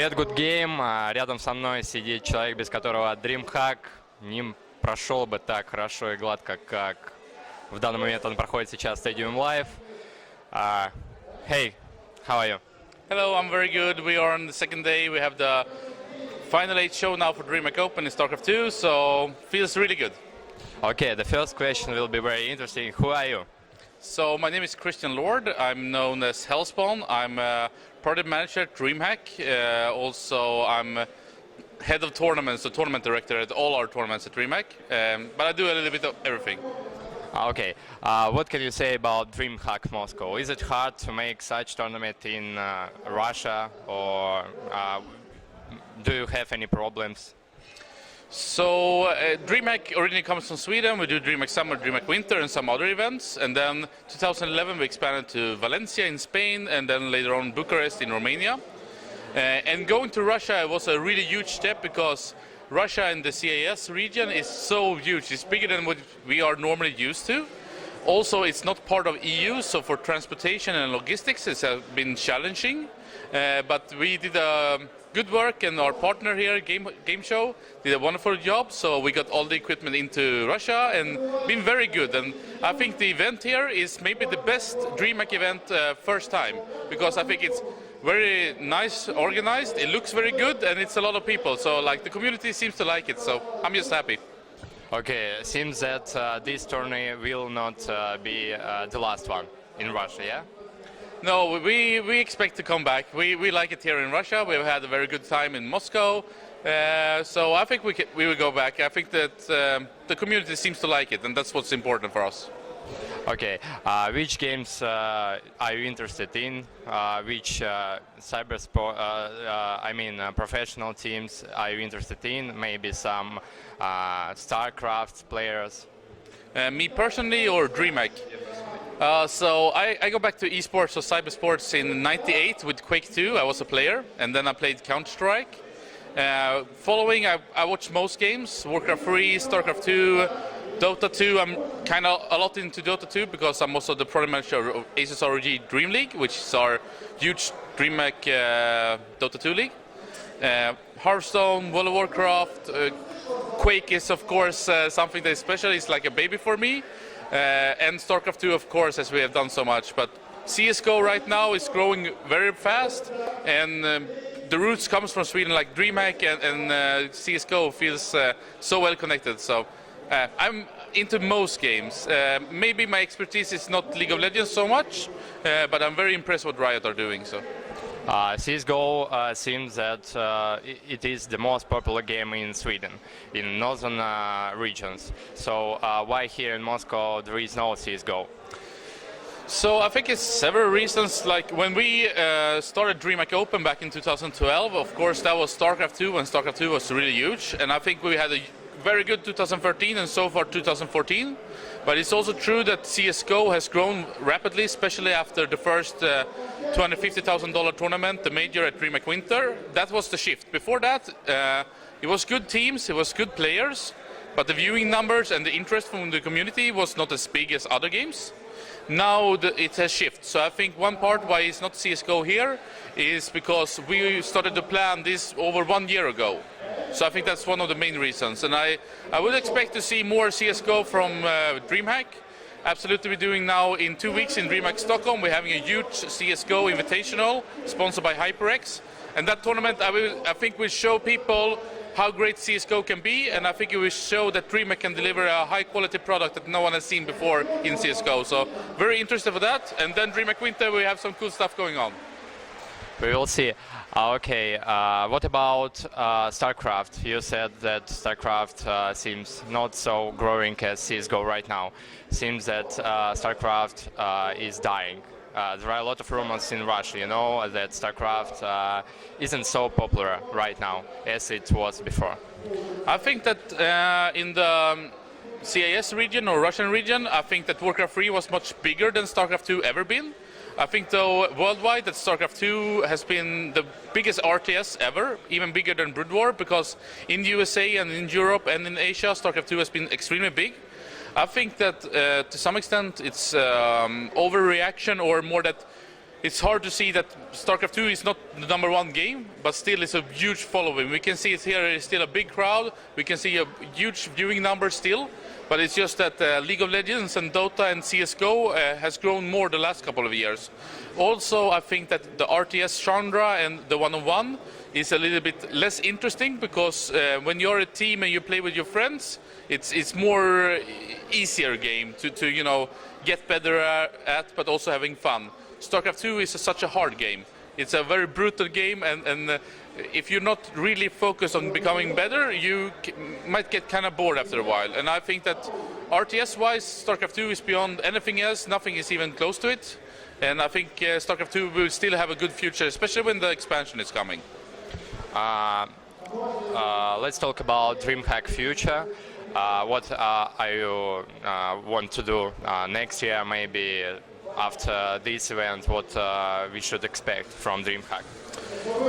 Привет, good game. Рядом со мной сидит человек, без которого DreamHack не прошел бы так хорошо и гладко, как в данный момент он проходит сейчас в Stadium Live. Hey, how are you? Hello, I'm very good. We are on the second day. We have the Final 8 show now for DreamHack Open in StarCraft 2, so feels really good. Okay, the first question will be very interesting. Who are you? So my name is Christian Lord. I'm known as Hellspawn. I'm a product manager at DreamHack. Also, I'm head of tournaments, the tournament director at all our tournaments at DreamHack. But I do a little bit of everything. Okay, what can you say about DreamHack Moscow? Is it hard to make such tournament in Russia, or do you have any problems? So DreamHack originally comes from Sweden. We do DreamHack Summer, DreamHack Winter, and some other events. And then 2011 we expanded to Valencia in Spain, and then later on Bucharest in Romania. And going to Russia was a really huge step because Russia and the CIS region is so huge. It's bigger than what we are normally used to. Also, it's not part of EU, so for transportation and logistics, it's been challenging. But we did good work, and our partner here, Game Show, did a wonderful job. So we got all the equipment into Russia and been very good. And I think the event here is maybe the best DreamHack event first time, because I think it's very nice organized, it looks very good, and it's a lot of people. So like the community seems to like it, so I'm just happy. Okay, seems that this tourney will not be the last one in Russia, yeah? No, we expect to come back. We like it here in Russia. We've had a very good time in Moscow. So I think we will go back. I think that the community seems to like it, and that's what's important for us. Okay, which games are you interested in? Which cybersport, professional teams are you interested in? Maybe some StarCraft players? Me personally, or DreamHack? So I go back to esports or cybersports in '98 with Quake 2. I was a player, and then I played Counter-Strike. Following, I watched most games: Warcraft 3, StarCraft 2, Dota 2. I'm kind of a lot into Dota 2 because I'm also the product manager of Asus ROG Dream League, which is our huge DreamHack Dota 2 league. Hearthstone, World of Warcraft, Quake is of course something that is special. It's like a baby for me. And StarCraft 2, of course, as we have done so much. But CSGO right now is growing very fast, and the roots comes from Sweden, like DreamHack, and CSGO feels so well connected. So I'm into most games. Maybe my expertise is not League of Legends so much, but I'm very impressed what Riot are doing. So. CSGO seems that it is the most popular game in Sweden, in northern regions. So why here in Moscow there is no CSGO? So I think it's several reasons. Like when we started DreamHack Open back in 2012, of course that was StarCraft 2, and StarCraft 2 was really huge. And I think we had a very good 2013 and so far 2014. But it's also true that CSGO has grown rapidly, especially after the first $250,000 tournament, the major at DreamHack Winter. That was the shift. Before that, it was good teams, it was good players, but the viewing numbers and the interest from the community was not as big as other games. Now it has shifted. So I think one part why it's not CSGO here is because we started to plan this over 1 year ago. So I think that's one of the main reasons. And I would expect to see more CSGO from DreamHack. Absolutely, we're doing now in 2 weeks in DreamHack Stockholm. We're having a huge CSGO invitational sponsored by HyperX. And that tournament, I think, will show people how great CSGO can be, and I think it will show that DreamHack can deliver a high-quality product that no one has seen before in CSGO. So very interested for that. And then DreamHack Winter, we have some cool stuff going on. We will see. Okay, what about StarCraft? You said that StarCraft seems not so growing as CSGO right now. Seems that StarCraft is dying. There are a lot of rumors in Russia, you know, that StarCraft isn't so popular right now as it was before. I think that in the CIS region or Russian region, I think that Warcraft 3 was much bigger than StarCraft 2 ever been. I think though worldwide that StarCraft 2 has been the biggest RTS ever, even bigger than Brood War, because in the USA and in Europe and in Asia, StarCraft 2 has been extremely big. I think that to some extent it's overreaction, or more that it's hard to see that StarCraft 2 is not the #1 game, but still it's a huge following. We can see it here, it's still a big crowd, we can see a huge viewing number still, but it's just that League of Legends and Dota and CSGO has grown more the last couple of years. Also, I think that the RTS genre and the one-on-one is a little bit less interesting because when you're a team and you play with your friends, it's more easier game to you know, get better at, but also having fun. StarCraft 2 is such a hard game. It's a very brutal game, and if you're not really focused on becoming better, you might get kind of bored after a while. And I think that RTS-wise, StarCraft 2 is beyond anything else. Nothing is even close to it. And I think StarCraft 2 will still have a good future, especially when the expansion is coming. Let's talk about DreamHack future. What are you want to do next year, maybe after this event? What we should expect from DreamHack?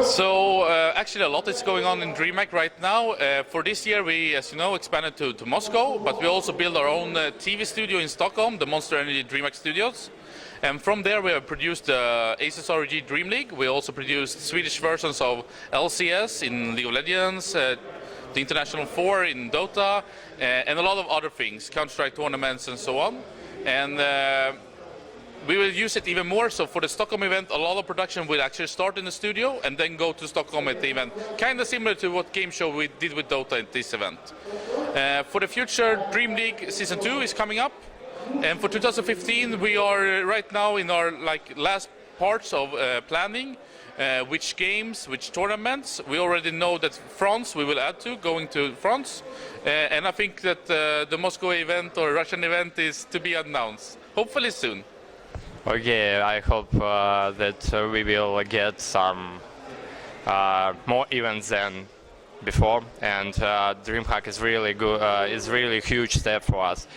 So actually a lot is going on in DreamHack right now. For this year we, as you know, expanded to Moscow, but we also built our own TV studio in Stockholm, the Monster Energy DreamHack Studios. And from there we have produced the ACES Dream League. We also produced Swedish versions of LCS in League of Legends, the International 4 in Dota, and a lot of other things, Counter-Strike tournaments and so on. And we will use it even more, so for the Stockholm event, a lot of production will actually start in the studio and then go to Stockholm at the event. Kind of similar to what game show we did with Dota at this event. For the future, Dream League Season 2 is coming up. And for 2015, we are right now in our last parts of planning. Which games, which tournaments. We already know that France we will add to, going to France. And I think that the Moscow event or Russian event is to be announced, hopefully soon. Okay, I hope that we will get some more events than before, and DreamHack is really good. Is really a huge step for us.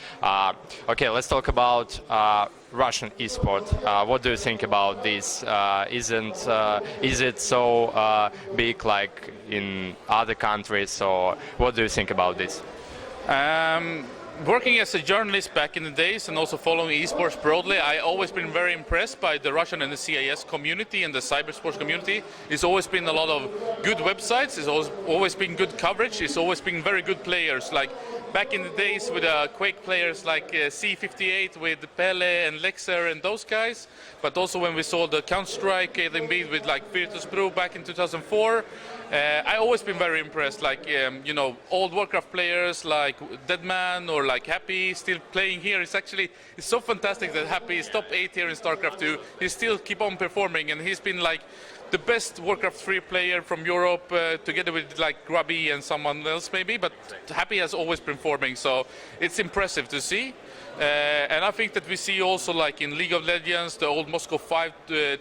Okay, let's talk about Russian esport. What do you think about this? Is it so big like in other countries, or what do you think about this? Working as a journalist back in the days and also following esports broadly, I always been very impressed by the Russian and the CIS community and the cybersports community. It's always been a lot of good websites, it's always been good coverage, it's always been very good players. Like back in the days with Quake players like C58 with Pele and Lexer and those guys, but also when we saw the Counter-Strike with like Virtus Pro back in 2004. I always been very impressed, like you know, old Warcraft players like Deadman or like Happy still playing here. It's so fantastic that Happy is top 8 here in StarCraft 2. He still keep on performing, and he's been like the best Warcraft 3 player from Europe, together with like Grubby and someone else maybe, but Happy has always been performing, so it's impressive to see. And I think that we see also like in League of Legends, the old Moscow 5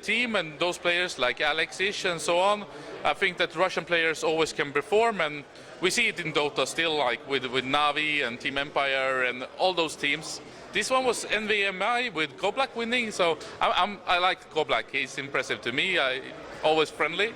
team and those players like Alex-ish and so on. I think that Russian players always can perform, and we see it in Dota still, like with Na'Vi and Team Empire and all those teams. This one was NVMI with Goblak winning, so I like Goblak. He's impressive to me. Always friendly.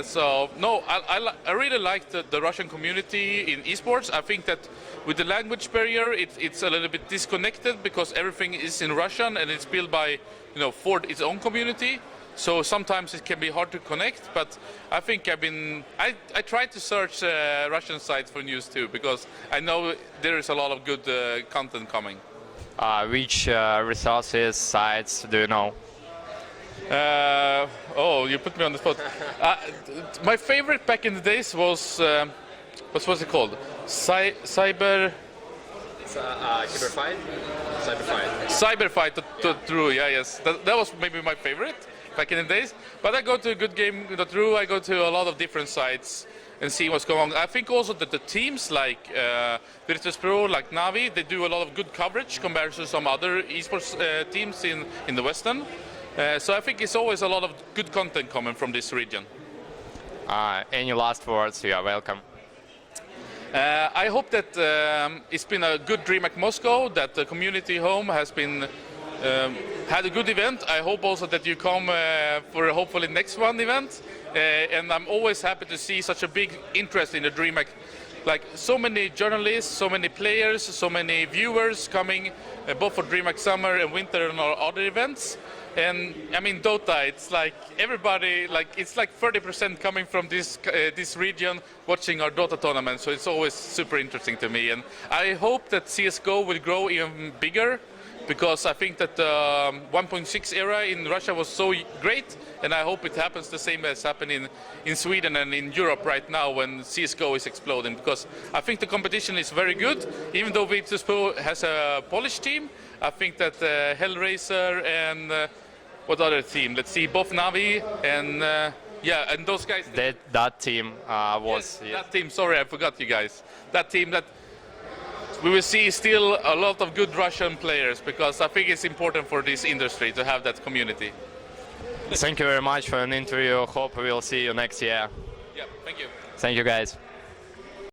So no, I really like the Russian community in esports. I think that with the language barrier, it's a little bit disconnected because everything is in Russian and it's built by, you know, for its own community. So sometimes it can be hard to connect, but I think I try to search Russian sites for news too, because I know there is a lot of good content coming. Which resources, sites do you know? Oh, you put me on the spot. My favorite back in the days was, what was it called? Cyberfight? Cyberfight, true, yeah, yes. That was maybe my favorite back in the days. But I go to GoodGame.ru, I go to a lot of different sites and see what's going on. I think also that the teams like Virtus Pro, like Na'Vi, they do a lot of good coverage compared to some other esports teams in the Western. So I think it's always a lot of good content coming from this region. Any last words? You are welcome. I hope that it's been a good DreamHack Moscow, that the community home has been had a good event. I hope also that you come for hopefully next one event. And I'm always happy to see such a big interest in the DreamHack like so many journalists, so many players, so many viewers coming, both for DreamHack Summer and Winter and all other events. And I mean, Dota, it's like everybody, like it's like 30% coming from this region watching our Dota tournament. So it's always super interesting to me. And I hope that CS:GO will grow even bigger, because I think that the 1.6 era in Russia was so great, and I hope it happens the same as happening in Sweden and in Europe right now when CS:GO is exploding, because I think the competition is very good. Even though Virtus.pro has a Polish team, I think that Hellraiser and what other team? Let's see, both Navi and yeah, and those guys. That team was... Yes, that team, sorry, I forgot you guys. That team that we will see still a lot of good Russian players, because I think it's important for this industry to have that community. Thank you very much for an interview. Hope we'll see you next year. Yeah, thank you. Thank you, guys.